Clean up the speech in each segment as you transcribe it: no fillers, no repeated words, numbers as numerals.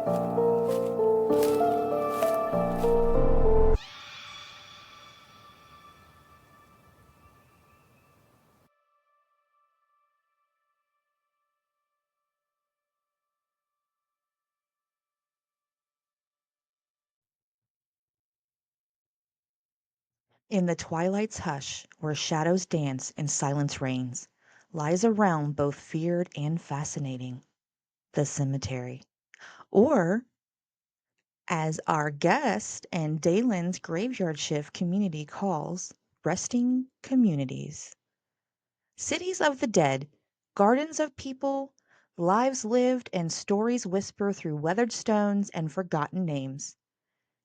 In the twilight's hush, where shadows dance and silence reigns, lies a realm both feared and fascinating, the cemetery. Or, as our guest and Dalen's graveyard shift community calls, resting communities. Cities of the dead, gardens of people, lives lived, and stories whisper through weathered stones and forgotten names.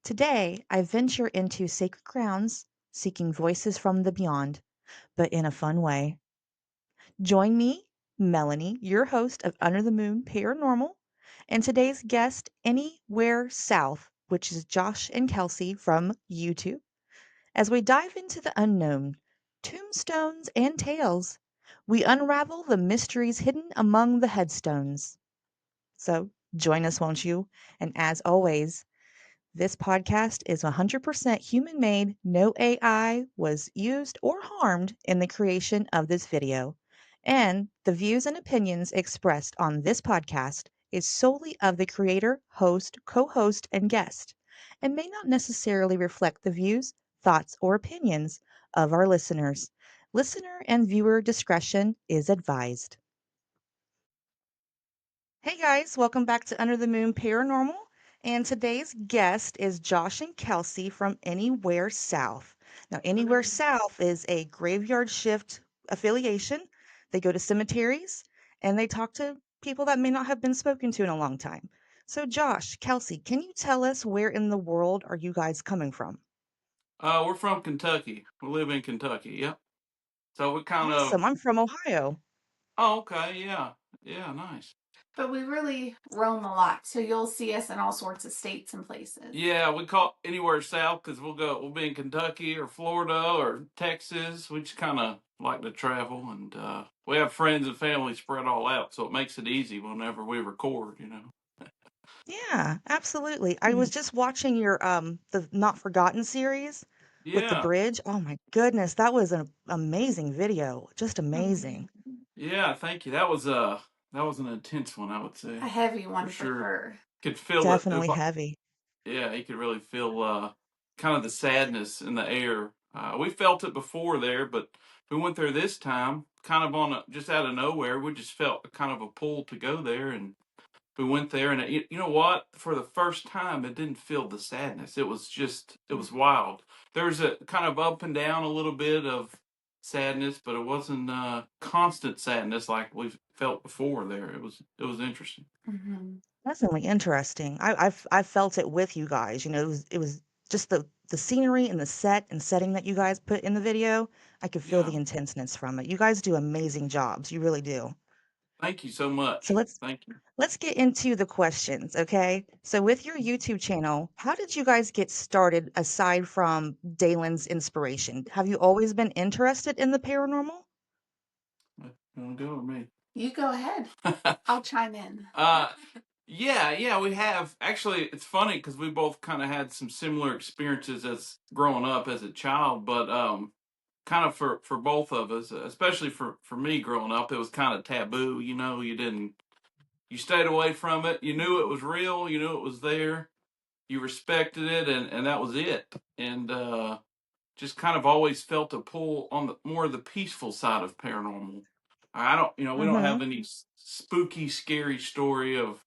Today, I venture into sacred grounds, seeking voices from the beyond, but in a fun way. Join me, Melanie, your host of Under the Moon Paranormal, and today's guest, Anywhere South, which is Josh and Kelsey from YouTube, as we dive into the unknown, tombstones and tales. We unravel the mysteries hidden among the headstones. So join us, won't you? And as always, this podcast is 100% human made. No AI was used or harmed in the creation of this video. And the views and opinions expressed on this podcast is solely of the creator, host, co host, and guest, and may not necessarily reflect the views, thoughts, or opinions of our listeners. Listener and viewer discretion is advised. Hey guys, welcome back to Under the Moon Paranormal. And today's guest is Josh and Kelsey from Anywhere South. Now, Anywhere South is a graveyard shift affiliation. They go to cemeteries and they talk to people that may not have been spoken to in a long time. So, Josh, Kelsey, can you tell us where in the world are you guys coming from? We're from Kentucky. We live in Kentucky. Yep. So we kind of. Awesome. I'm from Ohio. Oh, okay. Yeah. Yeah. Nice. But we really roam a lot, so you'll see us in all sorts of states and places. Yeah, we call anywhere south because we'll be in Kentucky or Florida or Texas. We just kind of like to travel, and we have friends and family spread all out, so it makes it easy whenever we record. Yeah, absolutely. I was Mhm. just watching your the Not Forgotten series with the Yeah. bridge. Oh my goodness, that was an amazing video. Just Mhm. amazing. Yeah. Thank you. That was an intense one, I would A say, heavy for one for sure. sure. Could feel it. Definitely heavy. Yeah, you could really feel kind of the sadness in the air. We felt it before there, but we went there this time, kind of just out of nowhere. We just felt kind of a pull to go there, and we went there. And you know what? For the first time, it didn't feel the sadness. It was wild. There's a kind of up and down a little bit of sadness, but it wasn't constant sadness like we've felt before there. It was interesting. Mhm. Definitely interesting. I felt it with you guys. It was just the scenery and the set and setting that you guys put in the video. I could feel Yeah. the intenseness from it. You guys do amazing jobs. You really do. Thank you so So much. let's Thank you. let's get into the questions, okay? So with your YouTube channel, how did you guys get started aside from Dalen's inspiration? Have you always been interested in the paranormal? You want to go or me? You go ahead. I'll chime in. uh, yeah, we have. Actually, it's funny because we both kind of had some similar experiences as growing up as a child, but kind of for both of us, especially for me growing up, it was kind of taboo. You stayed away from it. You knew it was real. You knew it was there. You respected it, and that was it. And just kind of always felt a pull on the more of the peaceful side of paranormal. I don't, we don't Mm-hmm. have any spooky, scary story of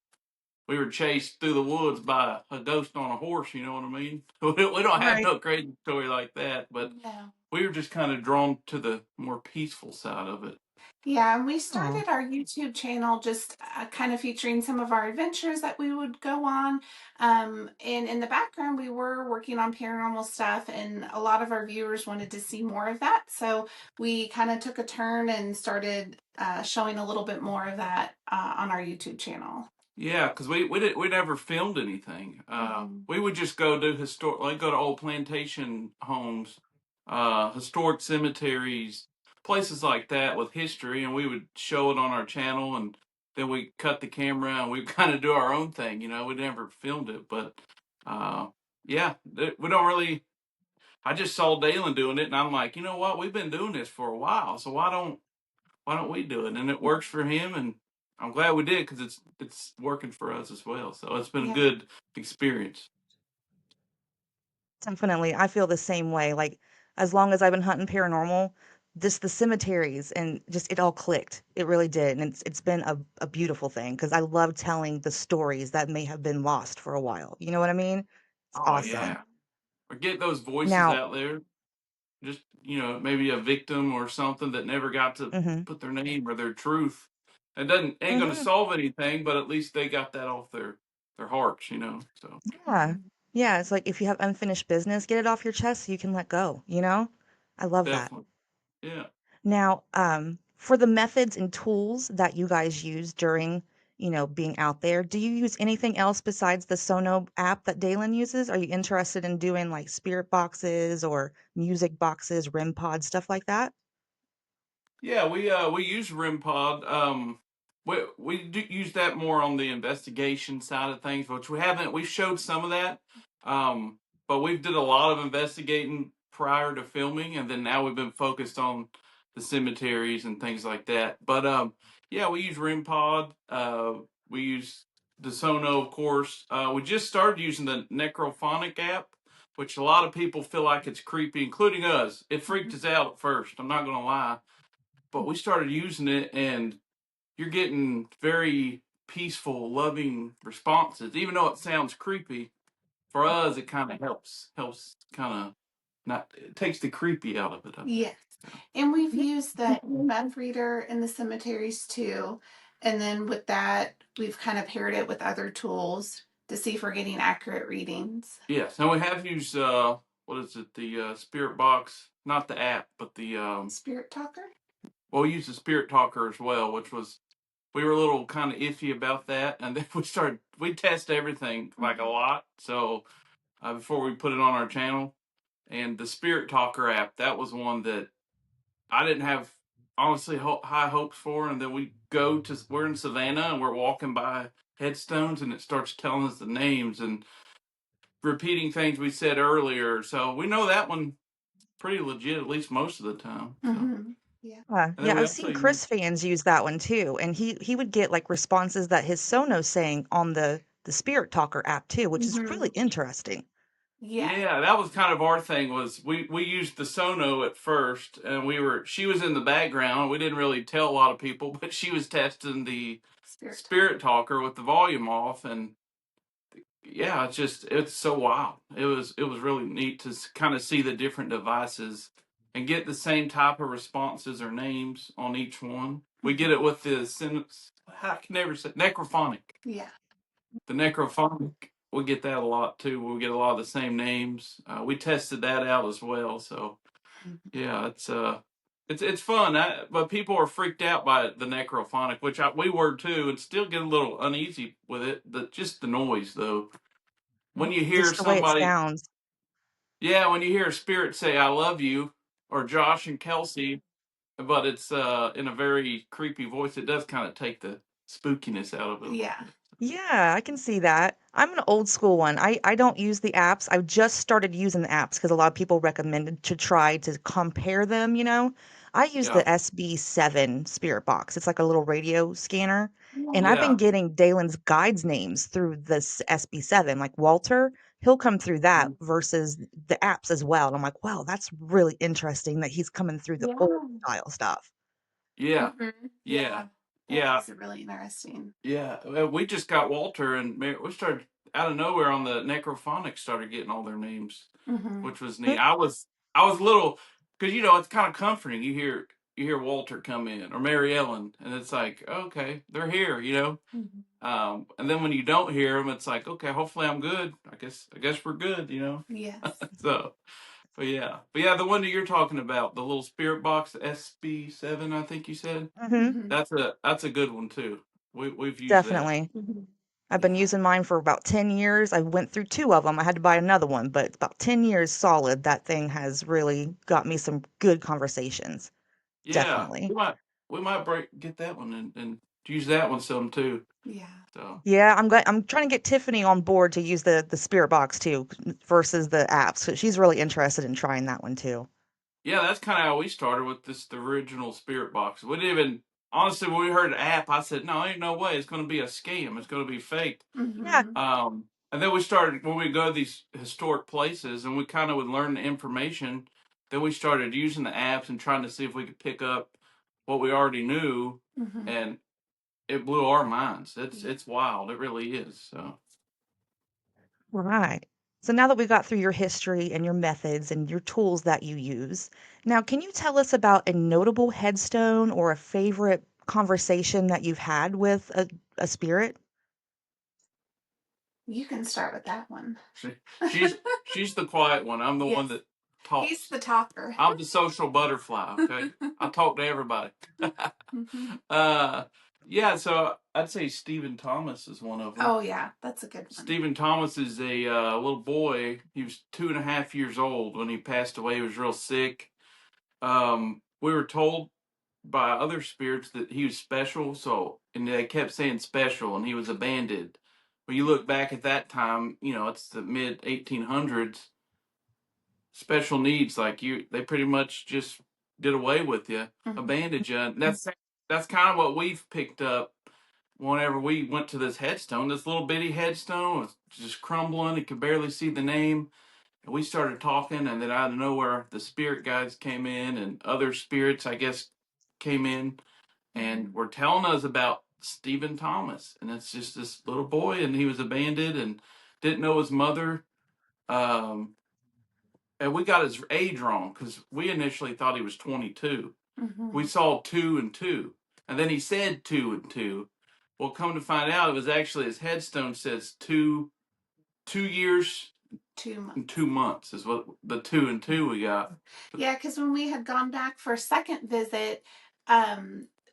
we were chased through the woods by a ghost on a horse. You know what I mean? We don't have Right. no crazy story like that, but No. we were just kind of drawn to the more peaceful side of it. Yeah, and we Oh. started our YouTube channel just kind of featuring some of our adventures that we would go on. And in the background, we were working on paranormal stuff, and a lot of our viewers wanted to see more of that. So we kind of took a turn and started showing a little bit more of that on our YouTube channel. Yeah, because we never filmed anything. Mhm. We would just go do like go to old plantation homes, historic cemeteries, places like that with history, and we would show it on our channel. And then we cut the camera and we kind of do our own thing. You know, we never filmed it, but uh, yeah, we don't really. I just saw Dalen doing it, and I'm like, you know what? We've been doing this for a while, so why don't we do it? And it works for him, and I'm glad we did because it's working for us as well. So it's been a Yeah. good experience. Definitely. I feel the same way. Like, as long as I've been hunting paranormal, just the cemeteries and just it all clicked. It really did. And it's been a beautiful thing because I love telling the stories that may have been lost for a while. You know what I mean? It's Oh awesome. yeah, or get those voices Now, out there. Just maybe a victim or something that never got to mhm, put their name or their truth. It doesn't ain't going to mhm. solve anything, but at least they got that off their hearts. So Yeah. Yeah, it's like if you have unfinished business, get it off your chest so you can let go, you know? I love that. definitely, yeah. Now, for the methods and tools that you guys use during, being out there, do you use anything else besides the Sono app that Dalen uses? Are you interested in doing like spirit boxes or music boxes, REM pod, stuff like that? Yeah, we use RIM pod. We do use that more on the investigation side of things, which we haven't. We showed some of that, but we did a lot of investigating prior to filming, and then now we've been focused on the cemeteries and things like that. But yeah, we use RIM pod. We use DeSono, of course. We just started using the Necrophonic app, which a lot of people feel like it's creepy, including us. It freaked us out at first. I'm not gonna lie, but we started using it, and you're getting very peaceful, loving responses. Even though it sounds creepy, for us it kind of helps kind of not it takes the creepy out of it, I think. Yes. And we've Yeah. used the EMF reader in the cemeteries too. And then with that, we've kind of paired it with other tools to see if we're getting accurate readings. Yes, and we have used what is it, the spirit box, not the app, but the Spirit talker? well, we used the spirit talker as well, which was we were a little kind of iffy about that, and then we test everything like a Mhm. lot, so before we put it on our channel. And the Spirit Talker app, that was one that I didn't have honestly high hopes for. And then we're in Savannah and we're walking by headstones, and it starts telling us the names and repeating things we said earlier. So we know that one pretty legit, at least most of the time. So, Yeah. and then Yeah, we I've also seen use, Chris fans use that one too, and he would get like responses that his Sono's saying on the Spirit Talker app too, which is really Hmm. interesting. Yeah. yeah, that was kind of our thing. Was we used the Sono at first, and she was in the background. We didn't really tell a lot of people, but she was testing the Spirit Spirit talker. Talker with the volume off, and yeah, it's so wild. It was really neat to kind of see the different devices and get the same type of responses or names on each one. We get Hmm. it with the I can never say necrophonic. Yeah. The necrophonic, we get that a lot too. We get a lot of the same names. We tested that out as well. So Hmm. yeah, it's fun. But people are freaked out by the necrophonic, which we were too, and still get a little uneasy with it. Just the noise though. When you hear Just the way it somebody, sounds. yeah, when you hear a spirit say "I love you" or Josh and Kelsey, but it's in a very creepy voice, it does kind of take the spookiness out of it a little Yeah. bit. Yeah, I can see that. I'm an old school one. I don't use the apps. I've just started using the apps because a lot of people recommended to try to compare them, you know? I use Yeah, the SB7 Spirit Box. It's like a little radio scanner. And I've been yeah, getting Dalen's guides names through this SB7. Like Walter, he'll come through that versus the apps as well. And I'm like, wow, that's really interesting that he's coming through the old Yeah. style stuff. yeah, Hmm. yeah, Yeah. That yeah. is really interesting. Yeah, we just got Walter, and we started out of nowhere on the necrophonics. Started getting all their names, Hmm. which was neat. I was a little because it's kind of comforting. You hear Walter come in or Mary Ellen, and it's like okay, they're here. Hmm. And then when you don't hear them, it's like okay, hopefully I'm good. I guess we're good. Yes. So, but yeah, the one that you're talking about, the little spirit box SB7, I think you said. Hmm. Hmm. That's a good one too. We've used that. Definitely. Hmm. I've been Yeah. using mine for about 10 years. I went through 2 of them. I had to buy another one, but it's about 10 years solid. That thing has really got me some good conversations. Yeah, Definitely. we might get that one and use that one some too. Yeah. So Yeah, I'm trying to get Tiffany on board to use the spirit box too versus the apps. So she's really interested in trying that one too. yeah, that's kind of how we started with the original spirit box. We didn't even honestly when we heard the app, I said, no, ain't no way. It's going to be a scam. It's going to be fake. Yeah. Mm-hmm. And then we started when we go to these historic places and we kind of would learn the information. Then we started using the apps and trying to see if we could pick up what we already knew, Mm-hmm. and it blew our minds. Yeah. It's wild. It really is. So Right. So now that we got through your history and your methods and your tools that you use, now can you tell us about a notable headstone or a favorite conversation that you've had with a spirit? You can start with that one. she's she's the quiet one. I'm the one Yes. that He's talks. the talker. I'm the social butterfly. Okay, I talk to everybody. Mm-hmm. uh, yeah. So I'd say Stephen Thomas is one of them. Oh yeah, that's a good one. Stephen Thomas is a little boy. He was 2.5 years old when he passed away. He was real sick. We were told by other spirits that he was special, so and they kept saying special, and he was abandoned. When you look back at that time, it's the mid 1800s. Special needs, like they pretty much just did away with you, Mm-hmm. abandoned you. And that's kind of what we've picked up whenever we went to this headstone. This little bitty headstone was just crumbling. You could barely see the name. And we started talking, and then out of nowhere, the spirit guides came in, and other spirits, I guess, came in and were telling us about Stephen Thomas. And it's just this little boy, and he was abandoned and didn't know his mother. Um, and we got his age wrong because we initially thought he was 22. Mm-hmm. We saw 2 and 2, and then he said 2 and 2. Well, come to find out, it was actually his headstone says 2 years 2 months. and 2 months is what the 2 and 2 we got. Yeah, because when we had gone back for a second visit,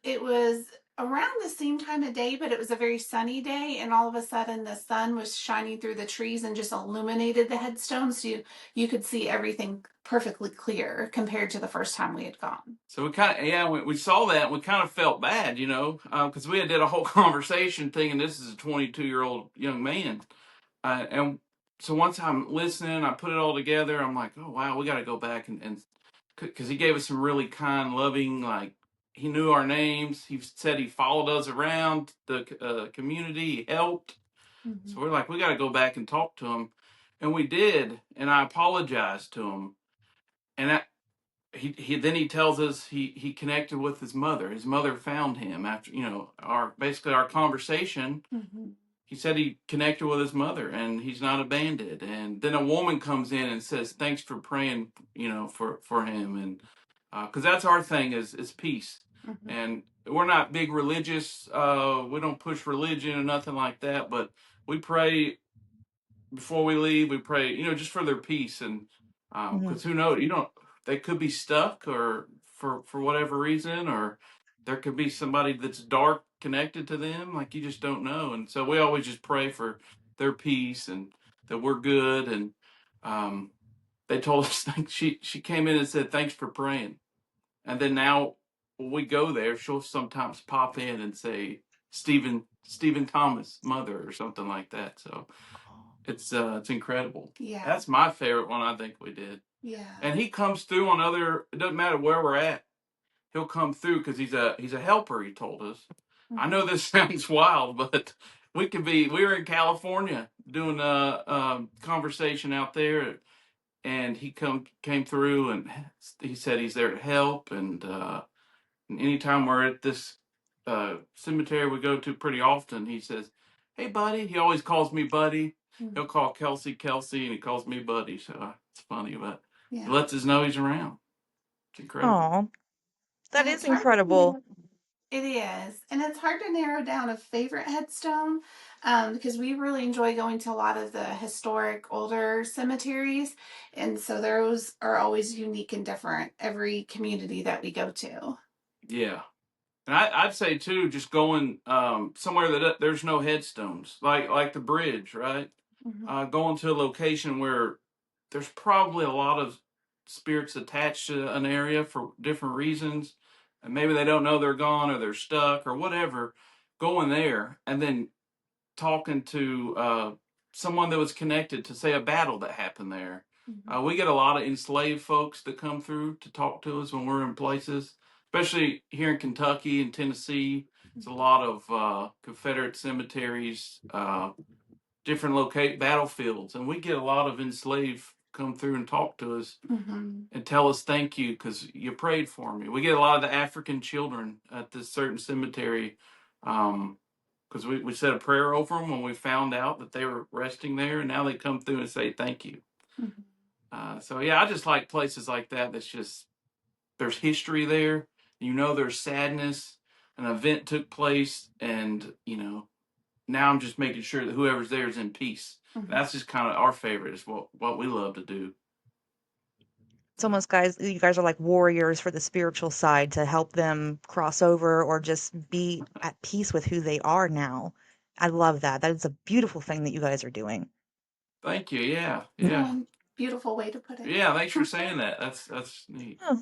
it was around the same time of day, but it was a very sunny day, and all of a sudden the sun was shining through the trees and just illuminated the headstone, so you could see everything perfectly clear compared to the first time we had gone. So we kind of we saw that and we kind of felt bad, because we had did a whole conversation thinking this is a 22-year-old young man, and so once I'm listening, I put it all together. I'm like, oh wow, we got to go back and because he gave us some really kind, loving, like he knew our names. He said he followed us around the community. He helped. Mm-hmm. So we're like, we got to go back and talk to him, and we did. And I apologized to him, and he then he tells us he connected with his mother. His mother found him after our conversation. Mm-hmm. He said he connected with his mother and he's not abandoned. And then a woman comes in and says, thanks for praying, for him. And because that's our thing is peace. Mm-hmm. And we're not big religious. We don't push religion or nothing like that. But we pray before we leave. We pray, just for their peace. And because who knows, they could be stuck or for whatever reason, or there could be somebody that's dark connected to them, like you just don't know. And so we always just pray for their peace and that we're good. And they told us she came in and said thanks for praying. And then now when we go there, she'll sometimes pop in and say Stephen Thomas mother or something like that. So it's incredible. Yeah. That's my favorite one I think we did. Yeah. And he comes through on it doesn't matter where we're at. He'll come through because he's a helper, he told us. Mm-hmm. I know this sounds wild, but we were in California doing a conversation out there, and he came through and he said he's there to help. And anytime we're at this cemetery we go to pretty often, he says, hey buddy. He always calls me buddy. Mm-hmm. He'll call Kelsey and he calls me buddy. So it's funny, but Yeah. he lets us know he's around. It's incredible. Oh, that And is it's hard incredible. It is. And it's hard to narrow down a favorite headstone because we really enjoy going to a lot of the historic older cemeteries. And so those are always unique and different every community that we go to. Yeah. And I'd say too, just going somewhere that there's no headstones, like the bridge, right? Mm-hmm. Going to a location where there's probably a lot of spirits attached to an area for different reasons, and maybe they don't know they're gone or they're stuck or whatever. going there and then talking to someone that was connected to, say, a battle that happened there. We get a lot of enslaved folks that come through to talk to us when we're in places, especially here in Kentucky and Tennessee. It's a lot of Confederate cemeteries, different battlefields, and we get a lot of enslaved come through and talk to us and tell us thank you because you prayed for me. We get a lot of the African children at this certain cemetery because we said a prayer over them when we found out that they were resting there, and now they come through and say thank you. So yeah, I just like places like that. That's just there's history there. There's sadness. An event took place, and now I'm just making sure that whoever's there is in peace. That's just kind of our favorite. Is what we love to do. It's almost you guys are like warriors for the spiritual side to help them cross over or just be at peace with who they are now. I love that. That is a beautiful thing that you guys are doing. Thank you. Yeah, Beautiful way to put it. yeah. Thanks for saying that. That's neat. Oh.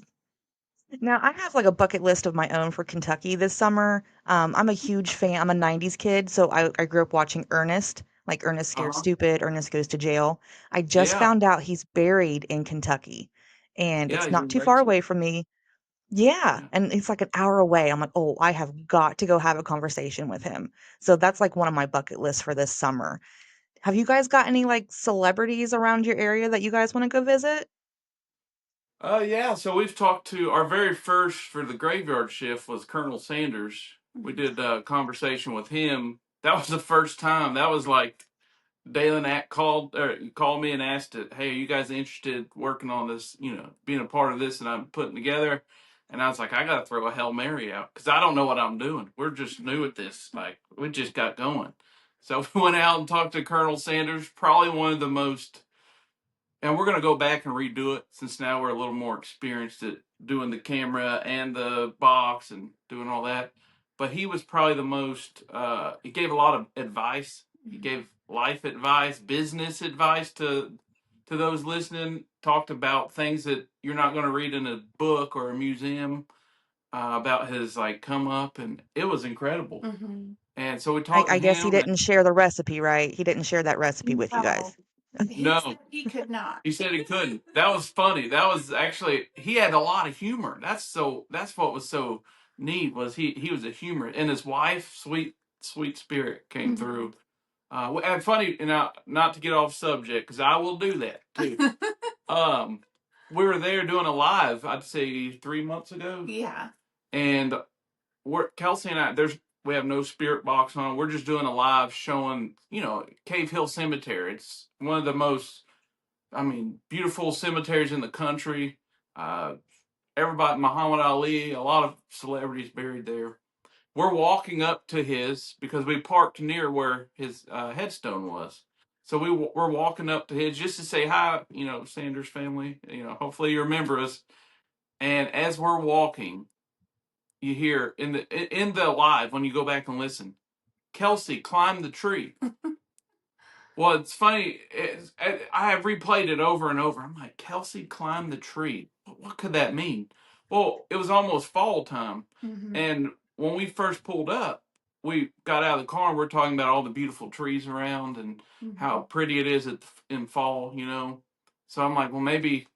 Now, I have like a bucket list of my own for Kentucky this summer. I'm a huge fan. I'm a 90s kid, so I grew up watching Ernest, like Ernest Scared Uh-huh. Stupid, Ernest Goes to Jail. I just Yeah, found out he's buried in Kentucky, and yeah. it's He's not in too far Rachel. away from me. Yeah, Yeah. and it's like an hour away. I'm like, "Oh, I have got to go have a conversation with him." So that's like one of my bucket lists for this summer. Have you guys got any like celebrities around your area that you guys want to go visit? Yeah. So we've talked to our very first for the graveyard shift was Colonel Sanders. We did a conversation with him. That was the first time. That was like Dalen called me and asked it, hey, are you guys interested working on this, being a part of this and I'm putting together? And I was like, I got to throw a Hail Mary out because I don't know what I'm doing. We're just new at this. Like, we just got going. So we went out and talked to Colonel Sanders, probably one of the most, and we're going to go back and redo it since now we're a little more experienced at doing the camera and the box and doing all that. But he was probably the most, he gave a lot of advice. He gave life advice, business advice to those listening, talked about things that you're not going to read in a book or a museum, about his like come up, and it was incredible. And so we talked to I guess he him. And didn't share the recipe, right? He didn't share that recipe with you No, guys. he no, said he could not. he said he couldn't. That was funny. That was actually he had a lot of humor. That's what was so neat was he was a humor, and his wife, sweet spirit, came through. And funny, not to get off subject because I will do that too. um, we were there doing a live. I'd say 3 months ago. Yeah. And Kelsey and we have no spirit box on. We're just doing a live showing, Cave Hill Cemetery. It's one of the most, beautiful cemeteries in the country. Uh, Everybody, Muhammad Ali, a lot of celebrities buried there. We're walking up to his because we parked near where his headstone was. So we're walking up to his just to say hi, Sanders family. Hopefully you remember us. And as we're walking, you hear in the live when you go back and listen, Kelsey climbed the tree. Well, it's funny. I have replayed it over and over. I'm like, Kelsey climbed the tree. What could that mean? Well, it was almost fall time, and when we first pulled up, we got out of the car and we're talking about all the beautiful trees around and how pretty it is in fall. So I'm like, well, maybe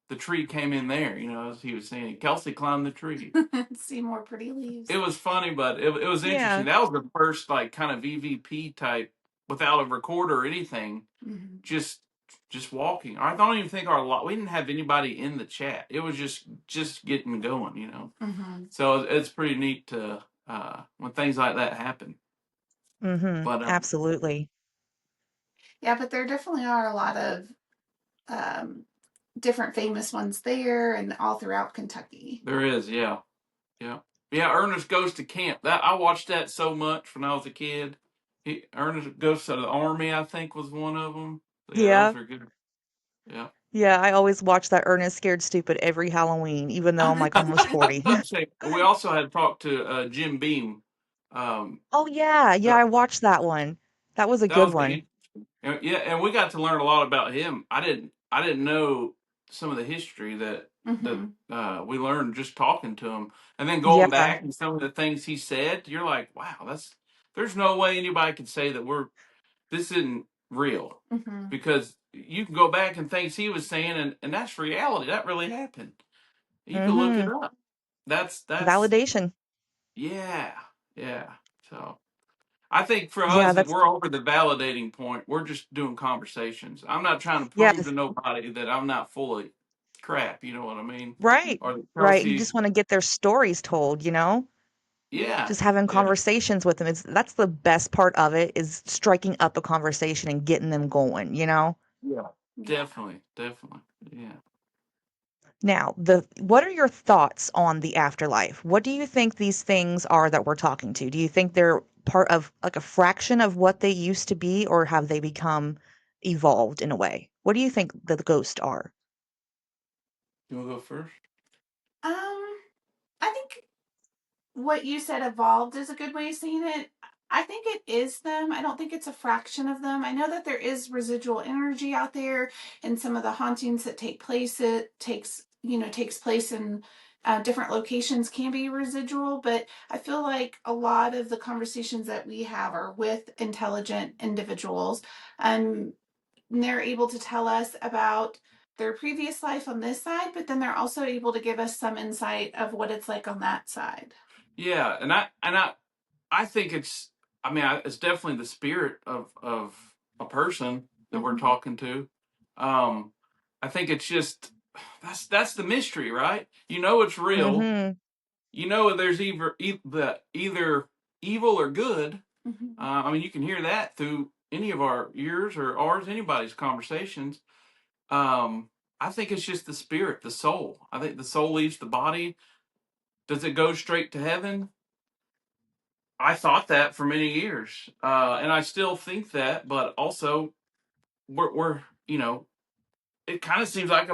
the tree came in there. As he was saying, Kelsey climbed the tree. See more pretty leaves. It was funny, but it was interesting. Yeah. That was the first like kind of EVP type without a recorder or anything, just walking. I don't even think we didn't have anybody in the chat. It was just getting going. So it's pretty neat to when things like that happen. But Absolutely. Yeah, but there definitely are a lot of different famous ones there and all throughout Kentucky. there is, yeah, yeah, yeah. Ernest Goes to Camp. That I watched that so much when I was a kid. Ernest Goes to the Army, I think, was one of them. Yeah, those Yeah. are good. Yeah. Yeah, I always watch that Ernest Scared Stupid every Halloween, even though I'm like almost 40. We also had talked to Jim Beam. Oh yeah, yeah, The, I watched that one. That was a that good was one. the yeah, and we got to learn a lot about him. I didn't know some of the history that we learned just talking to him, and then going Yeah. back and some of the things he said. You're like, wow, there's no way anybody could say that this isn't real, because you can go back and things he was saying, and that's reality. That really happened. You can look it Mm-hmm. up. That's Validation. yeah, yeah. So I think for Yeah, us, that's we're over the validating point. We're just doing conversations. I'm not trying to yeah, prove to nobody that I'm not full of crap. You know what I mean? right. Or that Right. You Kelsey. just want to get their stories told, Yeah, Just having yeah, conversations with them. That's the best part of it is striking up a conversation and getting them going. yeah. Definitely, definitely. Yeah. Now, what are your thoughts on the afterlife? What do you think these things are that we're talking to? Do you think they're part of like a fraction of what they used to be, or have they become evolved in a way? What do you think the ghosts are? You want to go first? I think what you said, evolved, is a good way of saying it. I think it is them. I don't think it's a fraction of them. I know that there is residual energy out there, and some of the hauntings that take place, it takes place in different locations, can be residual. But I feel like a lot of the conversations that we have are with intelligent individuals, and they're able to tell us about their previous life on this side, but then they're also able to give us some insight of what it's like on that side. Yeah, and I think it's. I mean, it's definitely the spirit of a person that we're talking to. Um, I think it's just that's the mystery, right? You know, it's real. Mm-hmm. You know, there's either evil or good. Mm-hmm. I mean, you can hear that through any of our ears or ours, anybody's conversations. Um, I think it's just the spirit, the soul. I think the soul leaves the body. Does it go straight to heaven? I thought that for many years, and I still think that. But also, we're it kind of seems like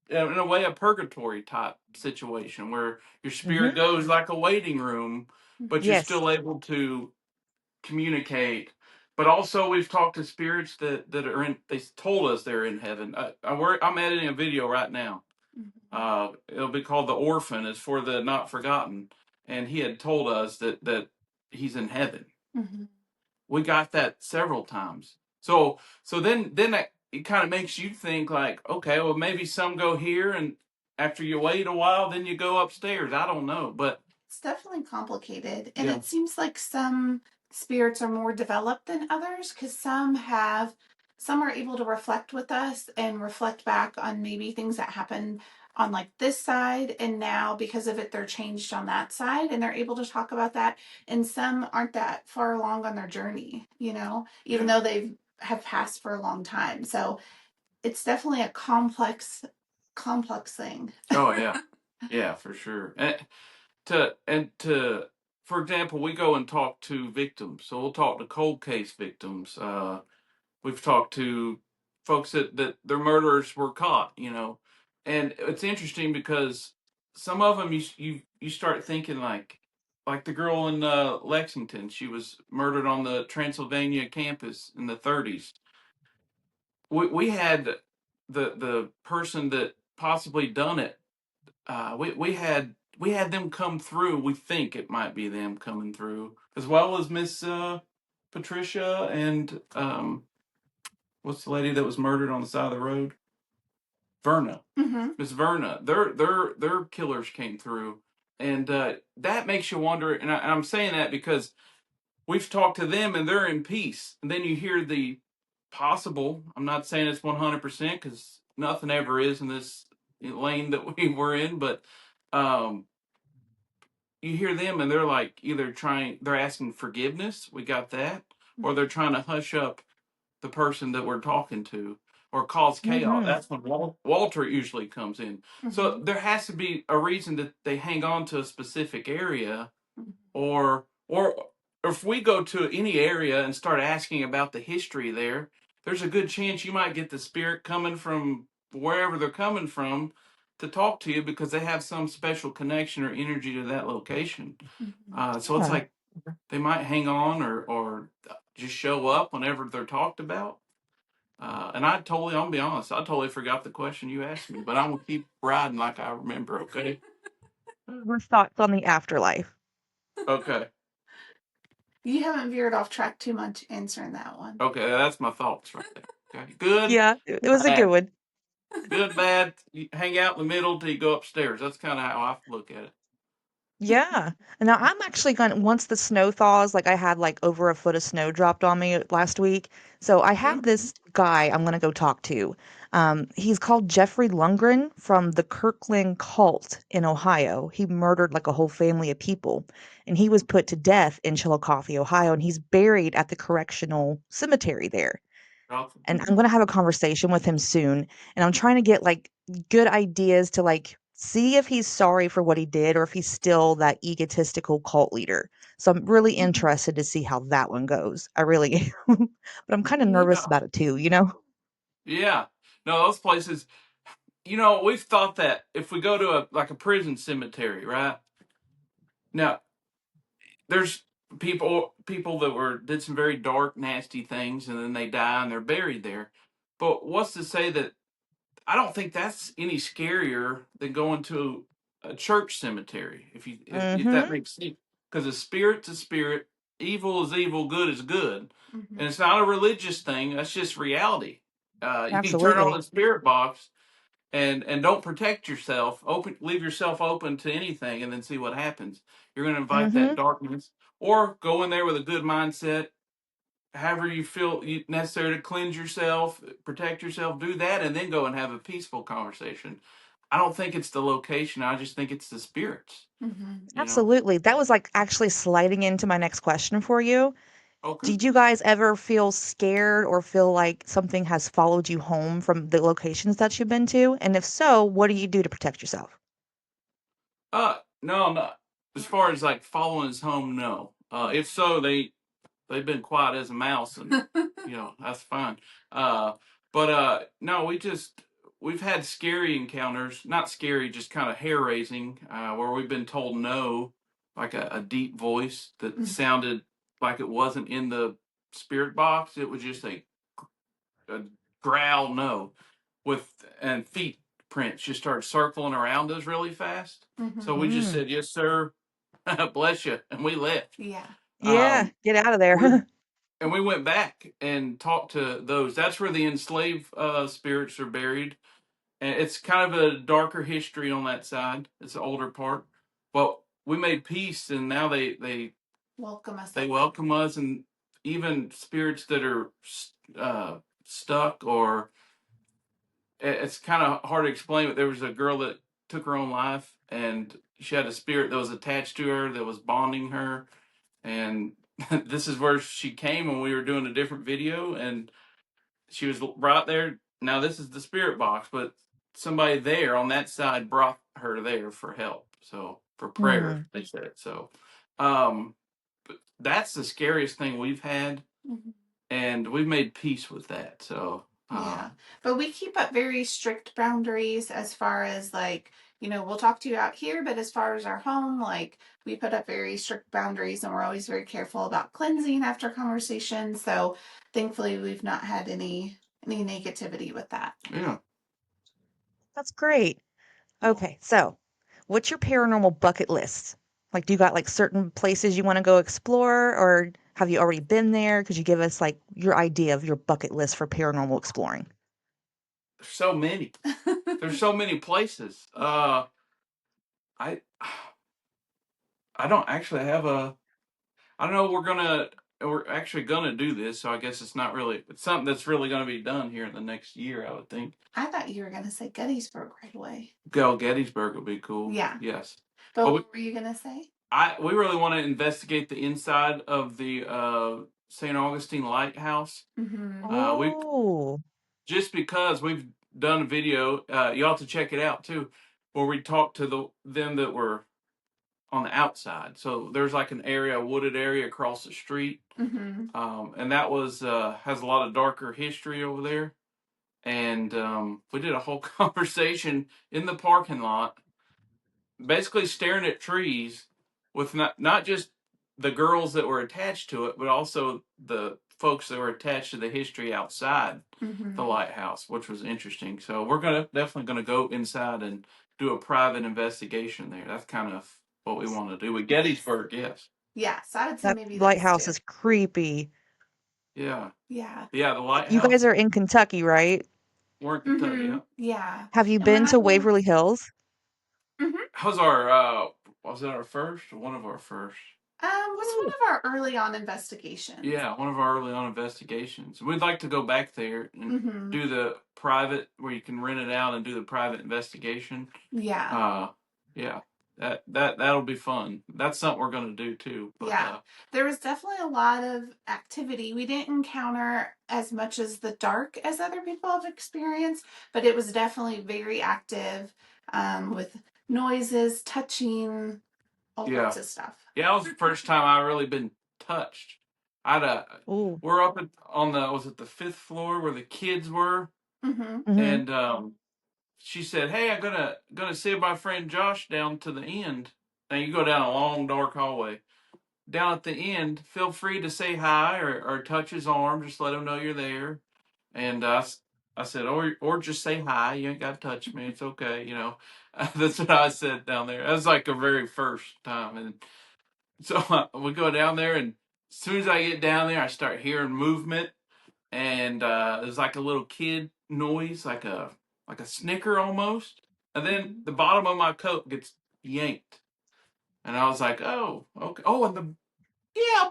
in a way a purgatory type situation where your spirit Mm-hmm. goes like a waiting room, but you're Yes. still able to communicate. But also, we've talked to spirits that are in. They told us they're in heaven. I'm editing a video right now. It'll be called "The Orphan." It's for the not forgotten, and he had told us that he's in heaven. Mm-hmm. We got that several times. So then it kind of makes you think like, okay, well maybe some go here, and after you wait a while, then you go upstairs. I don't know, but It's definitely complicated, and yeah, it seems like some spirits are more developed than others, because some are able to reflect with us and reflect back on maybe things that happened on like this side, and now because of it they're changed on that side, and they're able to talk about that. And some aren't that far along on their journey, even yeah. though they have passed for a long time. So it's definitely a complex thing. Oh yeah, yeah, for sure. And for example, we go and talk to victims. So we'll talk to cold case victims. We've talked to folks that their murderers were caught. And it's interesting because some of them you start thinking like the girl in Lexington. She was murdered on the Transylvania campus in the 30s. We had the person that possibly done it. We had them come through. We think it might be them coming through, as well as Miss Patricia and what's the lady that was murdered on the side of the road? Verna, Mm-hmm. Miss Verna. Their killers came through, and that makes you wonder. And I'm saying that because we've talked to them, and they're in peace. And then you hear the possible. I'm not saying it's 100% because nothing ever is in this lane that we were in, but um, you hear them and they're like they're asking forgiveness. We got that, or they're trying to hush up the person that we're talking to or cause chaos. Mm-hmm. That's when Walter usually comes in. So Mm-hmm. there has to be a reason that they hang on to a specific area, or if we go to any area and start asking about the history there, there's a good chance you might get the spirit coming from wherever they're coming from to talk to you because they have some special connection or energy to that location. So it's Yeah. like they might hang on or just show up whenever they're talked about. And I'm gonna be honest, I totally forgot the question you asked me, but I'm gonna keep riding like I remember, okay? Your thoughts on the afterlife? Okay. You haven't veered off track too much answering that one. Okay, that's my thoughts right there. Okay, good, Yeah, it was a good bad, one. good, bad. You hang out in the middle till you go upstairs. That's kind of how I look at it. Yeah. Now I'm actually gonna once the snow thaws, like I had like over a foot of snow dropped on me last week. So I have this guy I'm gonna go talk to. He's called Jeffrey Lundgren from the Kirkland cult in Ohio. He murdered like a whole family of people, and he was put to death in Chillicothe, Ohio, and he's buried at the correctional cemetery there. Awesome. And I'm gonna have a conversation with him soon, and I'm trying to get, like, good ideas to, like, see if he's sorry for what he did or if he's still that egotistical cult leader. So I'm really interested to see how that one goes. I really am. But I'm kinda nervous Yeah, about it too, you know? yeah. No, those places. We've thought that if we go to a prison cemetery, right? Now, there's people that did some very dark, nasty things, and then they die and they're buried there. But what's to say that I don't think that's any scarier than going to a church cemetery, if that Mhm. makes sense. Because a spirit's a spirit, evil is evil, good is good, Mm-hmm. and it's not a religious thing. That's just reality. You turn on Absolutely. the spirit box and don't protect yourself. Leave yourself open to anything, and then see what happens. You're going to invite that Mhm. darkness, or go in there with a good mindset. However you feel necessary to cleanse yourself, protect yourself, do that, and then go and have a peaceful conversation. I don't think it's the location. I just think it's the spirits. Mm-hmm. You know. Absolutely. That was, like, actually sliding into my next question for you. Okay. Did you guys ever feel scared or feel like something has followed you home from the locations that you've been to? And if so, what do you do to protect yourself? No, not as far as like following us home. No. If so, they've been quiet as a mouse, and that's fine. Uh, but no, we've had scary encounters, not scary, just kind of hair raising, where we've been told no, like a deep voice that sounded like it wasn't in the spirit box. It was just a growl no, with and feet prints just started circling around us really fast. Mm-hmm. So we just Mm. said yes, sir, bless you, and we left. Yeah. Yeah, Um, get out of we there. and we went back and talked to those. That's where the enslaved spirits are buried, and it's kind of a darker history on that side. It's the older part, but we made peace, and now Welcome us they up. welcome us, and even spirits that are stuck, or it's kind of hard to explain. But there was a girl that took her own life, and she had a spirit that was attached to her that was bonding her, and this is where she came when we were doing a different video, and she was right there. Now this is the spirit box, but somebody there on that side brought her there for help, so for prayer Hmm. they said. So um but that's the scariest thing we've had, Mm-hmm. and we've made peace with that. So Yeah. But we keep up very strict boundaries as far as like, we'll talk to you out here, but as far as our home, like we put up very strict boundaries and we're always very careful about cleansing after conversation. So thankfully we've not had any negativity with that. yeah. That's great. Yeah. Okay, so what's your paranormal bucket list? Like, do you got like certain places you want to go explore, or have you already been there? Could you give us like your idea of your bucket list for paranormal exploring? There's so many. There's so many places. I I don't actually have a. I don't know. We're actually gonna do this, so I guess it's something that's really gonna be done here in the next year, I would think. I thought you were gonna say Gettysburg right away. Go Gettysburg would be cool. Yeah. Yes, But but what were you gonna say? we really want to investigate the inside of the St. Augustine Lighthouse. Mm-hmm. We Oh. just because we've done a video, you ought to check it out too, where we talked to them that were on the outside. So there's like an area, a wooded area across the street, Mm-hmm. and that was has a lot of darker history over there. And we did a whole conversation in the parking lot, basically staring at trees, with not just the girls that were attached to it, but also the folks that were attached to the history outside Mm-hmm. the lighthouse, which was interesting. So we're definitely gonna go inside and do a private investigation there. That's kind of what we want to do with Gettysburg. Yes. Yeah, so I would say That maybe those lighthouse two. is creepy. Yeah. Yeah. Yeah, the You guys lighthouse. are in Kentucky, right? We're in Kentucky, Mm-hmm. yeah. Yeah. Have you And when been I to lived, Waverly Hills? mm-hmm. How's our was it our first or one of our first? Was one of our early on investigations. Yeah, one of our early on investigations. We'd like to go back there and Mm-hmm. do the private where you can rent it out and do the private investigation. Yeah. Uh yeah. That'll be fun. That's something we're gonna do too. But Yeah. There was definitely a lot of activity. We didn't encounter as much as the dark as other people have experienced, but it was definitely very active, with noises, touching, all yeah. sorts of stuff. Yeah, that was the first time I really been touched. I'd Ooh. we're up on the was it the fifth floor where the kids were, Mm-hmm. Mhm. and she said, "Hey, I'm gonna send my friend Josh down to the end. Now you go down a long dark hallway. Down at the end, feel free to say hi or touch his arm. Just let him know you're there." And I said, or just say hi. You ain't got to touch me. It's okay. You know, that's what I said down there. That was like the very first time, and so we go down there, and as soon as I get down there, I start hearing movement, and there's like a little kid noise, like a snicker almost, and then Mm-hmm. the bottom of my coat gets yanked, and I was like, oh, okay, oh, and yeah,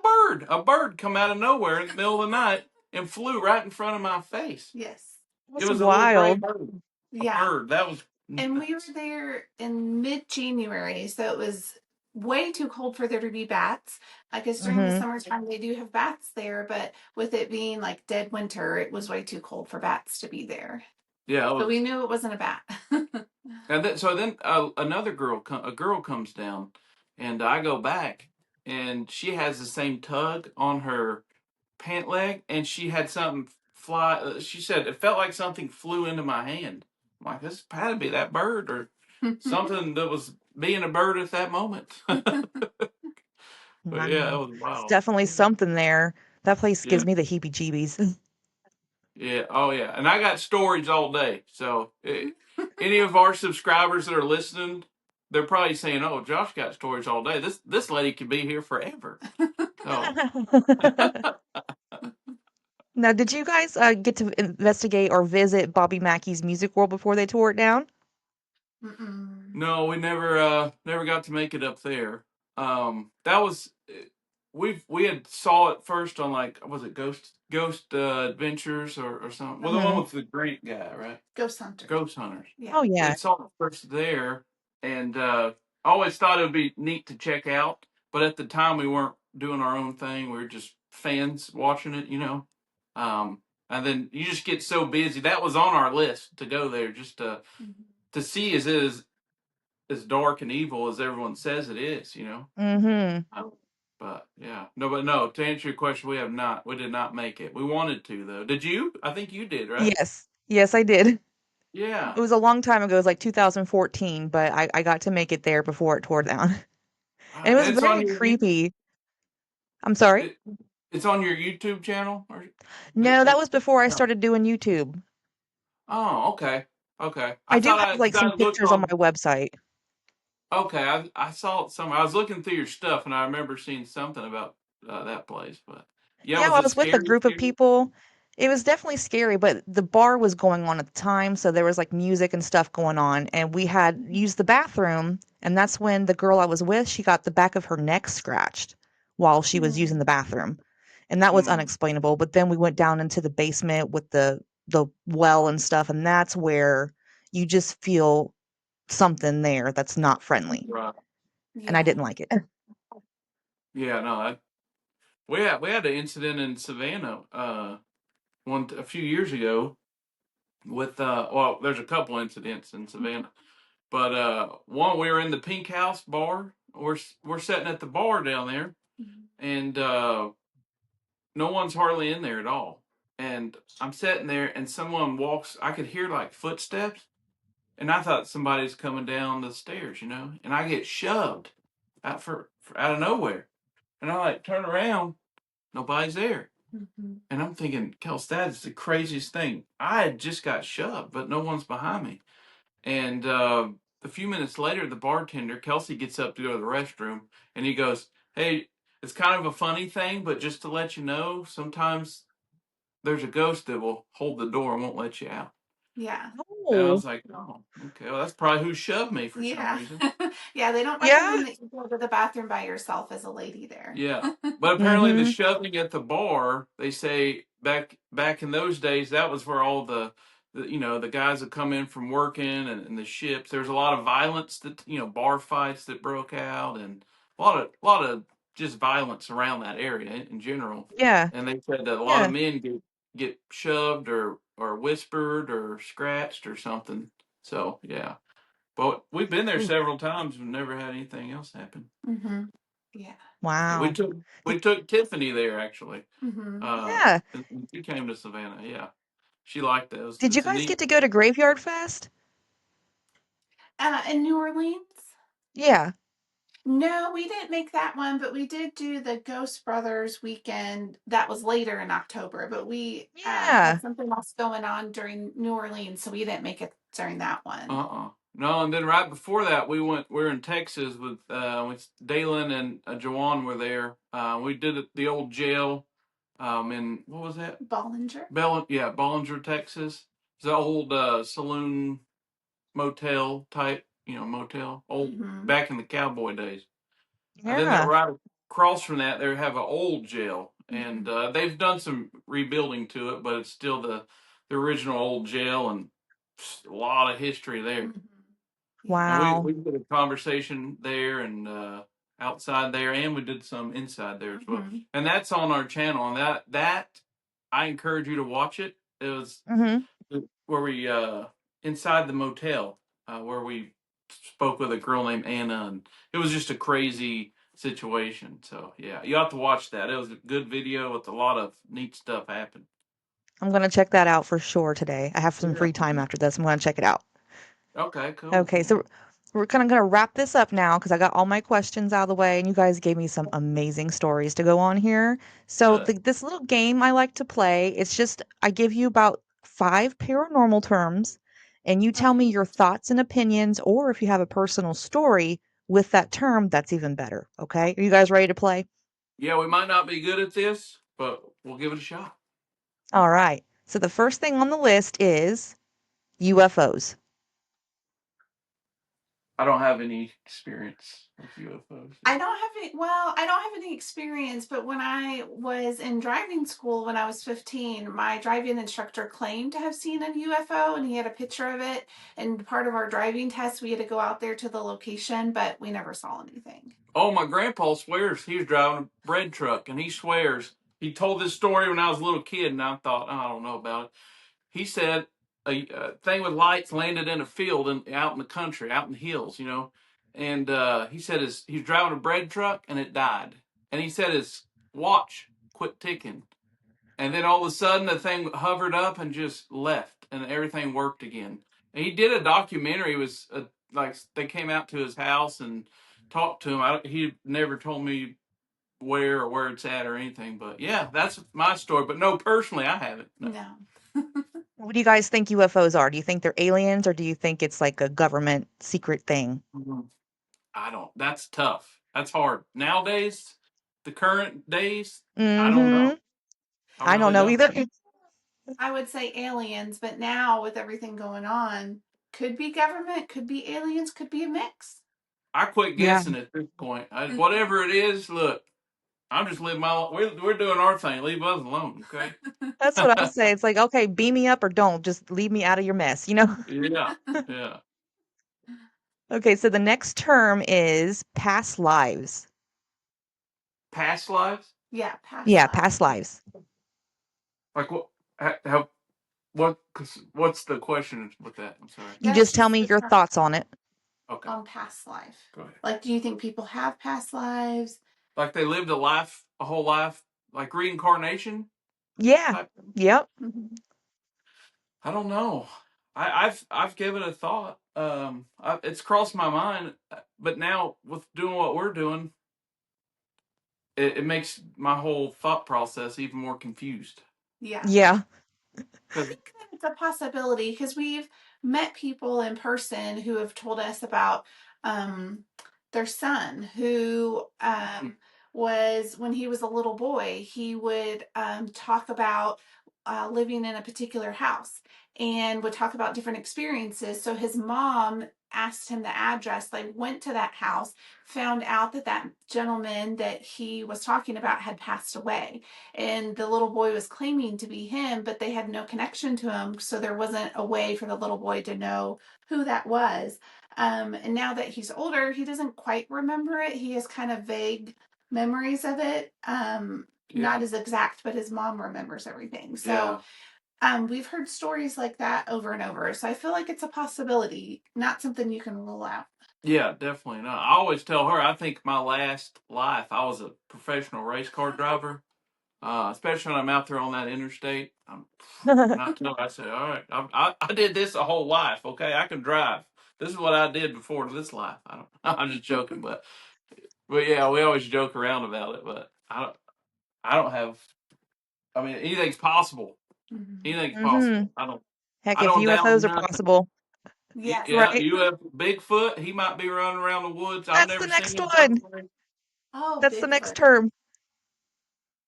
a bird come out of nowhere in the middle of the night and flew right in front of my face. Yes. It That's was a little gray wild. bird, a Yeah. bird that was And we were nuts. there in mid-January, so it was way too cold for there to be bats. I guess during the Mhm. summertime they do have bats there, but with it being like dead winter, it was way too cold for bats to be there. Yeah, it So we was. knew it wasn't a bat. And then another a girl comes down, and I go back, and she has the same tug on her pant leg, and she had something fly. She said it felt like something flew into my hand. I'm like, this had to be that bird or something that was being a bird at that moment. But yeah, that Wow. was It's wild. definitely something there. That place Yeah, gives me the heebie-jeebies. yeah, oh yeah, and I got stories all day. So any of our subscribers that are listening, they're probably saying, "Oh, Josh got stories all day. This lady could be here forever." So Now, did you guys, get to investigate or visit Bobby Mackey's Music World before they tore it down? Mm-mm. no, we never got to make it up there. That was we had saw it first on like was it Ghost Adventures or something. Well, the one Mhm. with the Grant guy, right? Ghost hunters. Ghost Hunters. Yeah. Oh, We yeah. had saw it first there, and I always thought it would be neat to check out. But at the time, we weren't doing our own thing. We were just fans watching it, you know. Um, and then you just get so busy. That was on our list to go there, just Mm-hmm. to see is it as dark and evil as everyone says it is, you know. Mhm. Um, but yeah, no, but no. To answer your question, we have not. We did not make it. We wanted to though. Did you? I think you did, right? Yes. Yes, I did. Yeah. It was a long time ago, it was like 2014, but I got to make it there before it tore down. And it was And it's on very your you. creepy. I'm sorry? It, it's on your YouTube channel, or No, that was before I no? started doing YouTube. Oh, okay, okay. I I do thought have, like, because I some looked pictures on on. my website. Okay, I saw it somewhere. I was looking through your stuff, and I remember seeing something about that place. But yeah, Yeah, was well, I it was with a scary? group of Scary? people. It was definitely scary, but the bar was going on at the time, so there was, like, music and stuff going on, and we had used the bathroom, and that's when the girl I was with, she got the back of her neck scratched while she was using Mm-hmm. the bathroom, and that was Hmm. unexplainable, but then we went down into the basement with the well and stuff, and that's where you just feel something there that's not friendly, Right. and I Yeah. didn't like it. Yeah. No. We had an incident in Savannah a few years ago with well, there's a couple incidents in Savannah, but one we were in the Pink House bar. We're sitting at the bar down there, and no one's hardly in there at all. And I'm sitting there, and someone walks. I could hear like footsteps, and I thought somebody's coming down the stairs, you know. And I get shoved out of nowhere, and I like turn around, nobody's there, Mm-hmm. and I'm thinking, Kels, that is the craziest thing. I had just got shoved, but no one's behind me. And a few minutes later, the bartender Kelsey gets up to go to the restroom, and he goes, "Hey." it's kind of a funny thing, but just to let you know, sometimes there's a ghost that will hold the door and won't let you out. Yeah. And I Oh, was like, oh, okay, well, that's probably who shoved me for some Yeah. reason. Yeah, they don't yeah. recommend that you go to the bathroom by yourself as a lady there. Yeah, but apparently the Mm-hmm. shoving at the bar, they say back in those days, that was where all the guys that come in from working and the ships. There's a lot of violence that bar fights that broke out and a lot of just violence around that area in general. Yeah. And they said that a lot of Yeah. men get shoved or whispered or scratched or something. So yeah, but we've been there Ooh, several times and never had anything else happen. Mm-hmm. Yeah. We wow. took we Did, took Tiffany there actually. Mm-hmm. yeah. And she came to Savannah. Yeah, she liked those. Did you It's a guys neat. get to go to Graveyard Fest? In New Orleans? Yeah. No, we didn't make that one, but we did do the Ghost Brothers weekend. That was later in October, but we had Yeah. something else going on during New Orleans, so we didn't make it during that one. No, and then right before that, we were in Texas with Dalen and Jawan were there. We did it the old jail, in what was that? Bollinger? Yeah, Bollinger, Texas. It's an old saloon motel type, motel. Old Mm-hmm. back in the cowboy days. And then Yeah. right across from that, they have an old jail, and Mm-hmm. they've done some rebuilding to it, but it's still the original old jail, and a lot of history there. Mm-hmm. Yeah. And we Wow. we did a conversation there and outside there, and we did some inside there as well. Mm-hmm. And that's on our channel, and that I encourage you to watch it. It was Mm-hmm. where we inside the motel where we spoke with a girl named Anna, and it was just a crazy situation. So yeah, you have to watch that. It was a good video with a lot of neat stuff happened. I'm gonna check that out for sure today. I have some Yeah. free time after this. I'm gonna check it out. Okay. Cool. Okay, so Cool. we're kind of gonna wrap this up now because I got all my questions out of the way, and you guys gave me some amazing stories to go on here. So Good. this little game I like to play, it's just I give you about 5 paranormal terms, and you tell me Okay. your thoughts and opinions, or if you have a personal story with that term, that's even better. Okay, are you guys ready to play? Yeah, we might not be good at this, but we'll give it a shot. All right. So the first thing on the list is UFOs. I don't have any experience with UFOs. I don't have any experience, but when I was in driving school when I was 15, my driving instructor claimed to have seen a UFO and he had a picture of it. And part of our driving test, we had to go out there to the location, but we never saw anything. Oh, my grandpa swears he was driving a bread truck, and he swears he told this story when I was a little kid, and I thought, I don't know about it. He said a thing with lights landed in a field and out in the country, out in the hills, and he said he was driving a bread truck and it died, and he said his watch quit ticking, and then all of a sudden the thing hovered up and just left, and everything worked again. And he did a documentary. It was like they came out to his house and talked to him. He never told me where or where it's at or anything, but yeah, that's my story. But no, personally, I haven't. No. No. What do you guys think UFOs are? Do you think they're aliens or do you think it's like a government secret thing? Mhm. I don't. That's tough. That's hard nowadays. The current days, I don't know. Mhm. I I don't really know don't. either. I would say aliens, but now with everything going on, could be government, could be aliens, could be a mix. I quit Yeah. guessing at this point. Whatever it is, look, I'm just living my life. We're doing our thing. Leave us alone, okay? That's what I say. It's like, okay, beam me up or don't. Just leave me out of your mess, you know? Yeah, yeah. Okay, so the next term is past lives. Past lives, Yeah, past Yeah, life. past lives. like what? How? What? What's the question with that? I'm sorry. You That's just tell just me the your term thoughts on it. Okay, on past life. go ahead. Like, do you think people have past lives? Like they lived a whole life, like reincarnation Yeah. type. Yep. Mm-hmm. I don't know. I've given it a thought. It's crossed my mind, but now with doing what we're doing, it makes my whole thought process even more confused. Yeah. Yeah. I Because think that it's a possibility because we've met people in person who have told us about um, their son who was when he was a little boy, he would talk about living in a particular house and would talk about different experiences. So his mom asked him the address. They went to that house, found out that that gentleman that he was talking about had passed away. And the little boy was claiming to be him, but they had no connection to him. So there wasn't a way for the little boy to know who that was. And now that he's older, he doesn't quite remember it. He has kind of vague memories of it. Not Yeah. as exact, but his mom remembers everything. So Yeah. we've heard stories like that over and over. So I feel like it's a possibility, not something you can rule out. Yeah, definitely not. I always tell her I think my last life I was a professional race car driver. Especially when I'm out there on that interstate. Not till I say, all right, I did this a whole life. Okay, I can drive. This is what I did before this life. I don't. I'm just joking, but yeah, we always joke around about it. But I don't have. I mean, anything's possible. Mm-hmm. Anything's Hmm. possible. I don't. Heck, I if don't doubt UFOs are nothing. possible, Yes. Yeah, right? you have Bigfoot. He might be running around the woods. I've That's the never seen next him one. personally. Oh, That's the next Bigfoot. term.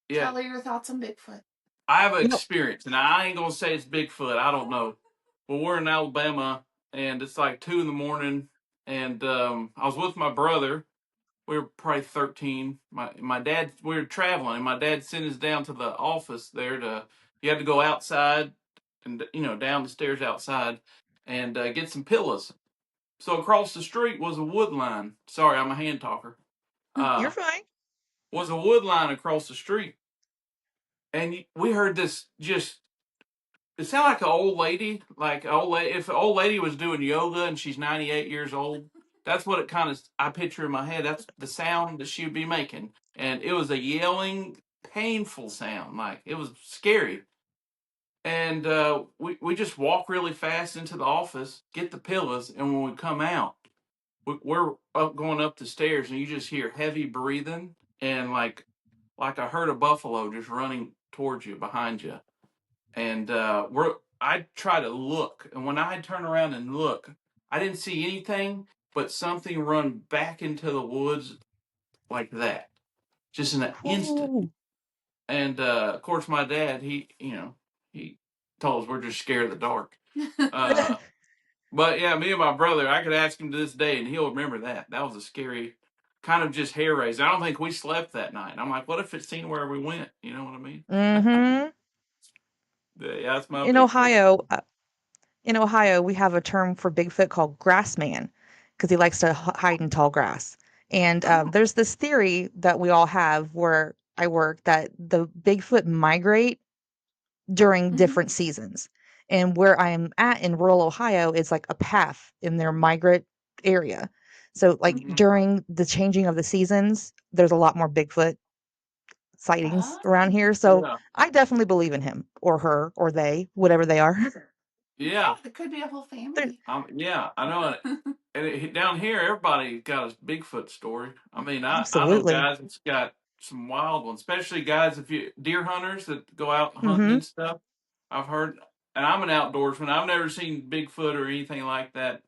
Yeah, Tell her your thoughts on Bigfoot. I have an Yep. experience, and I ain't gonna say it's Bigfoot. I don't know. Well, we're in Alabama, and it's like 2 in the morning, and I was with my brother. We were probably 13. My dad. We were traveling, and my dad sent us down to the office there to. You had to go outside, and down the stairs outside, and get some pillows. So across the street was a wood line. Sorry, I'm a hand talker. You're Uh, fine. was a wood line across the street, and we heard this just it sounded like an old lady, like an old lady. If an old lady was doing yoga and she's 98 years old, that's what it kind of I picture in my head. That's the sound that she would be making, and it was a yelling, painful sound, like it was scary. And we just walk really fast into the office, get the pillows, and when we come out, we're up going up the stairs, and you just hear heavy breathing and like a herd of buffalo just running towards you behind you and I try to look, and when I turn around and look, I didn't see anything but something run back into the woods like that, just in an instant. Ooh. And of course, my dad, he told us we're just scared of the dark. Uh, but yeah, me and my brother, I could ask him to this day, and he'll remember that. That was a scary, kind of just hair raising. I don't think we slept that night. I'm like, what if it's seen where we went? You know what I mean? Mm-hmm. Yeah, that's my In Bigfoot. Ohio, in Ohio, we have a term for Bigfoot called grass man because he likes to hide in tall grass. And Oh. there's this theory that we all have where I work that the Bigfoot migrate during Mm-hmm. different seasons. And where I am at in rural Ohio is like a path in their migrate area. So, like Hmm. during the changing of the seasons, there's a lot more Bigfoot sightings Oh. around here. So, Yeah. I definitely believe in him or her or they, whatever they are. Yeah, It could be a whole They're- family. yeah, I know it. And down here, everybody got a Bigfoot story. I mean, I know Absolutely. guys that's got some wild ones, especially guys if you deer hunters that go out hunting Mhm. and stuff. I've heard, and I'm an outdoorsman. I've never seen Bigfoot or anything like that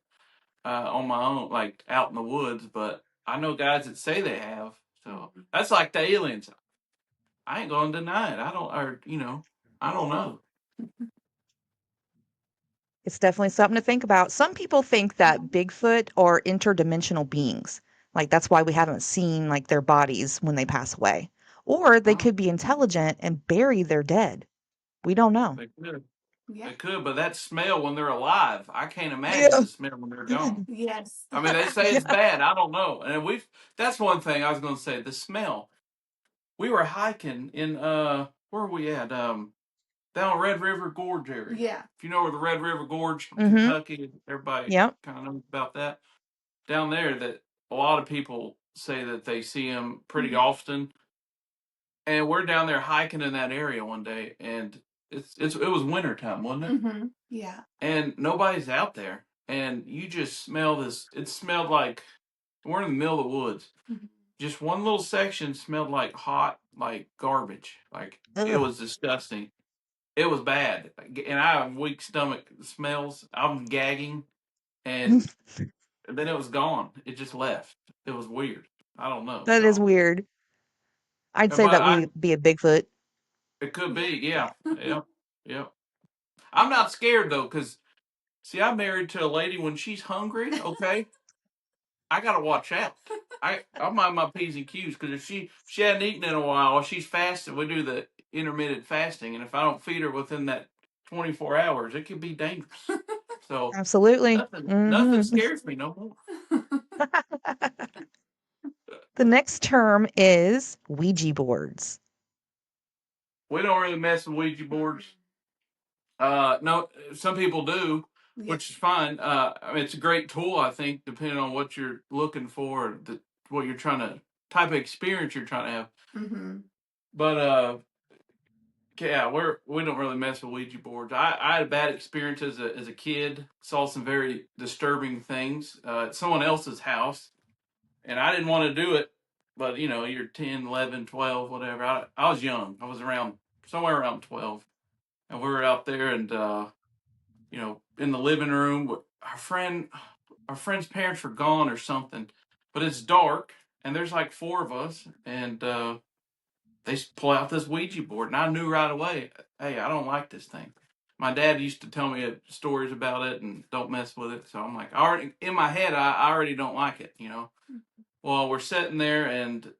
on my own, like out in the woods. But I know guys that say they have. So that's like the aliens. I ain't gonna deny it. I don't, or I don't know. It's definitely something to think about. Some people think that Bigfoot are interdimensional beings. Like that's why we haven't seen like their bodies when they pass away. Or they Oh, could be intelligent and bury their dead. We don't know. they could. Yeah. They could, but that smell when they're alive, I can't imagine Yeah. the smell when they're gone. Yes. I mean, they say it's Yeah. bad. I don't know. And that's one thing I was going to say, the smell. We were hiking in, where are we at? Down Red River Gorge area. Yeah. If you know where the Red River Gorge, Mhm. Kentucky, everybody Yep. kind of knows about that. Down there, that a lot of people say that they see them pretty Mm-hmm. often. And we're down there hiking in that area one day, and it was wintertime, wasn't it? Mm-hmm. Yeah. And nobody's out there, and you just smell this. It smelled like we're in the middle of the woods. Mm-hmm. Just one little section smelled like hot, like garbage. Like it Ugh. was disgusting. It was bad, and I have weak stomach smells. I'm gagging, and then it was gone. It just left. It was weird. I don't know. That is So weird. I'd say But that would be a Bigfoot. it could be, Yeah. yeah, yep, yep. I'm not scared though, because see, I'm married to a lady. When she's hungry, okay, I gotta watch out. I mind my p's and q's, because if she hadn't eaten in a while, or she's fasting, we do the intermittent fasting, and if I don't feed her within that 24 hours, it could be dangerous. So Absolutely. nothing scares me no more. The next term is Ouija boards. We don't really mess with Ouija boards. No, some people do, which is fine. I mean, it's a great tool, I think, depending on what you're looking for, what you're trying to type of experience you're trying to have. Mm-hmm. But yeah, we don't really mess with Ouija boards. I had a bad experience as a kid. Saw some very disturbing things at someone else's house, and I didn't want to do it. But you're 10, 11, 12, whatever. I was young. I was around somewhere around 12, and we were out there, and in the living room. Our friend's parents were gone or something, but it's dark, and there's like four of us, and they pull out this Ouija board, and I knew right away, hey, I don't like this thing. My dad used to tell me stories about it and don't mess with it. So I'm like, already in my head, I already don't like it. Well, we're sitting there and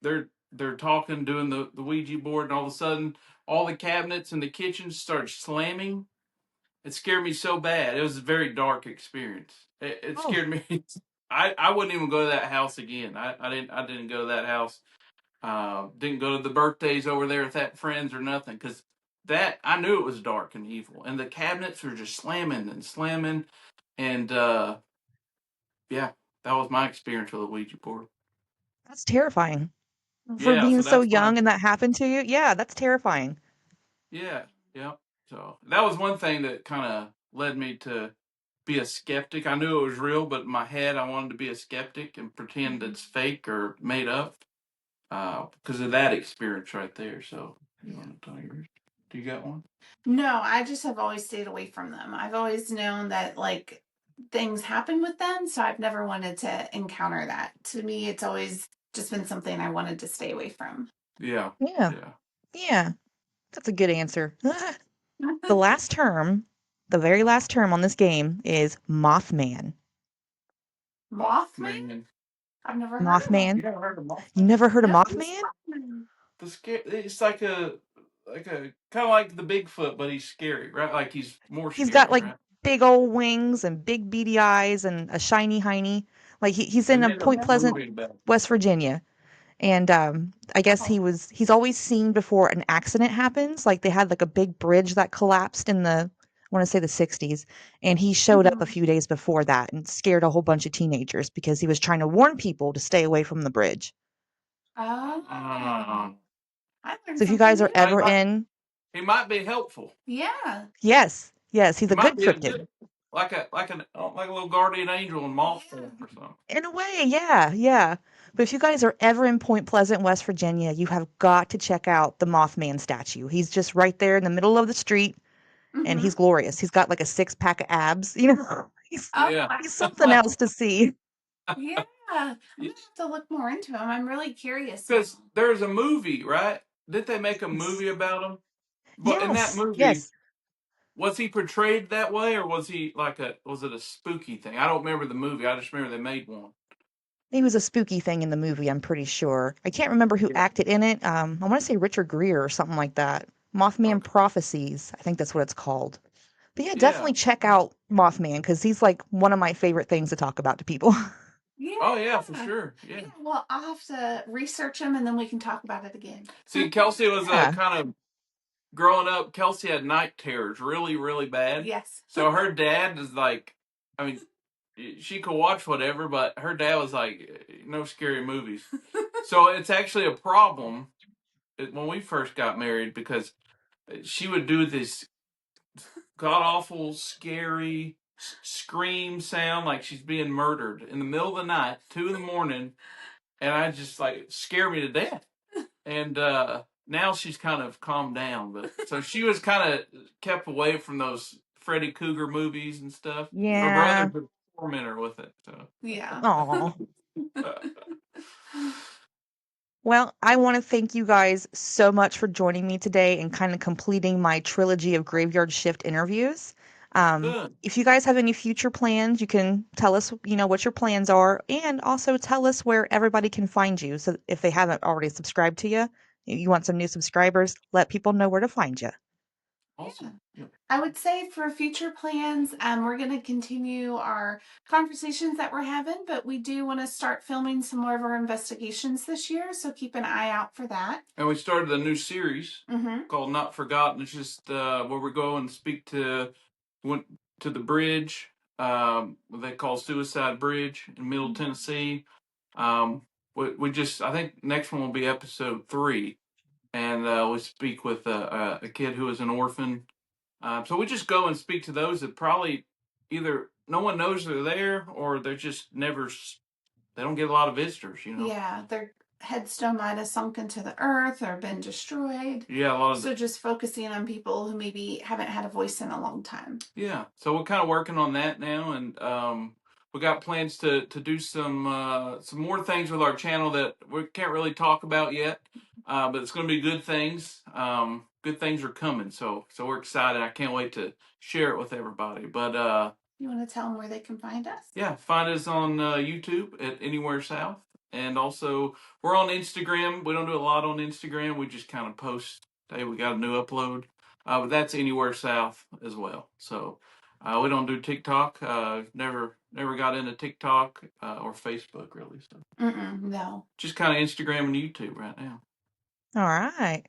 they're talking, doing the Ouija board, and all of a sudden, all the cabinets in the kitchen start slamming. It scared me so bad. It was a very dark experience. It Oh, scared me. I wouldn't even go to that house again. I didn't go to that house. Didn't go to the birthdays over there with that friends or nothing, because that I knew it was dark and evil, and the cabinets were just slamming and slamming, and yeah, that was my experience with a Ouija board. that's terrifying. For Yeah, being so so that's my young and that happened to you? Yeah, that's terrifying. yeah, yeah. So that was one thing that kind of led me to be a skeptic. I knew it was real, but in my head, I wanted to be a skeptic and pretend it's fake or made up because of that experience right there. So, you Yeah. want to tell yours? Do you got one? No, I just have always stayed away from them. I've always known that like things happen with them, so I've never wanted to encounter that. To me, it's always just been something I wanted to stay away from. Yeah, Yeah, yeah. yeah, that's a good answer. The last term, the very last term on this game is Mothman. Mothman? Man, I've never heard of you Mothman? them. never heard of You Mothman? never heard of No. Mothman? The scare. It's like a kind of like the Bigfoot, but he's scary, right? Like he's more He's got scary, like right? big old wings and big beady eyes and a shiny hiney. Like he's They in a made a Point Pleasant, movie about. West Virginia. And I guess Oh. he's always seen before an accident happens. Like they had like a big bridge that collapsed in I want to say the 60s, and he showed up a Mhm. few days before that and scared a whole bunch of teenagers because he was trying to warn people to stay away from the bridge. Oh. I learned So if you guys something are new. He ever might, in, he might be helpful. Yeah. yes, yes, he's He a might good be a cryptid. good, like a little guardian angel in moth Yeah. form or something. In a way, yeah, yeah. But if you guys are ever in Point Pleasant, West Virginia, you have got to check out the Mothman statue. He's just right there in the middle of the street, and Mm-hmm. he's glorious. He's got like a six pack of abs. You know, Oh, Yeah, he's something else to see. yeah. I'm gonna have to look more into him. I'm really curious now. because there's a movie, right? Did they make a Yes, movie about him? But in that yes, movie, yes. was he portrayed that way, or was he was it a spooky thing? I don't remember the movie. I just remember they made one. He was a spooky thing in the movie. I'm pretty sure. I can't remember who Yeah. acted in it. I want to say Richard Gere or something like that. Mothman Okay. Prophecies. I think that's what it's called. But yeah, Yeah. definitely check out Mothman because he's like one of my favorite things to talk about to people. Oh yeah, for Yeah. sure. Yeah. Yeah. Well, I'll have to research him and then we can talk about it again. See, Kelsey was Yeah. kind of growing up. Kelsey had night terrors, really, really bad. Yes. So her dad is like, I mean, she could watch whatever, but her dad was like, no scary movies. So it's actually a problem when we first got married, because she would do this god awful, scary scream sound like she's being murdered in the middle of the night, 2 in the morning, and I just like scare me to death. And now she's kind of calmed down, but so she was kind of kept away from those Freddy Cougar movies and stuff. Her Yeah. brothers would torment her with it. So Yeah. Aw. Well, I want to thank you guys so much for joining me today and kind of completing my trilogy of graveyard shift interviews. Good. If you guys have any future plans, you can tell us, what your plans are, and also tell us where everybody can find you. So if they haven't already subscribed to you, you want some new subscribers, let people know where to find you. Yeah. Awesome. Yep. I would say for future plans, we're going to continue our conversations that we're having, but we do want to start filming some more of our investigations this year. So keep an eye out for that. And we started a new series Mm-hmm. called Not Forgotten. It's just where we go and speak went to the bridge, what they call Suicide Bridge in Middle Tennessee. Um, we just, I think next one will be episode 3. And we speak with a kid who is an orphan. So we just go and speak to those that probably either no one knows they're there or they're just never, they don't get a lot of visitors. Yeah, their headstone might have sunk into the earth or been destroyed. Yeah, a lot of So just focusing on people who maybe haven't had a voice in a long time. yeah. So we're kind of working on that now, and we got plans to do some more things with our channel that we can't really talk about yet, but it's going to be good things. Good things are coming, so we're excited. I can't wait to share it with everybody. But You want to tell them where they can find us? yeah, find us on YouTube at Anywhere South. And also, we're on Instagram. We don't do a lot on Instagram. We just kind of post, hey, we got a new upload. But that's Anywhere South as well. So we don't do TikTok. Never got into TikTok or Facebook really. So No. just kind of Instagram and YouTube right now. All right.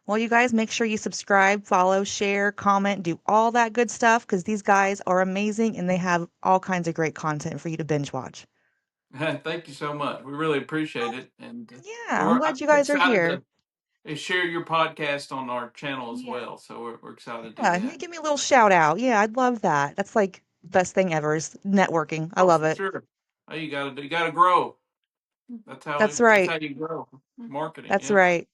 Well, you guys make sure you subscribe, follow, share, comment, do all that good stuff because these guys are amazing and they have all kinds of great content for you to binge watch. Thank you so much. We really appreciate it, and Yeah, I'm we're glad you guys are excited here. to share your podcast on our channel as Yeah. well. So we're excited to do Yeah, that. give me a little shout out. Yeah, I'd love that. That's like best thing ever is networking. I Oh, love for it. sure. Hey, you gotta grow. That's That's right. how you grow. Marketing, That's yeah. right.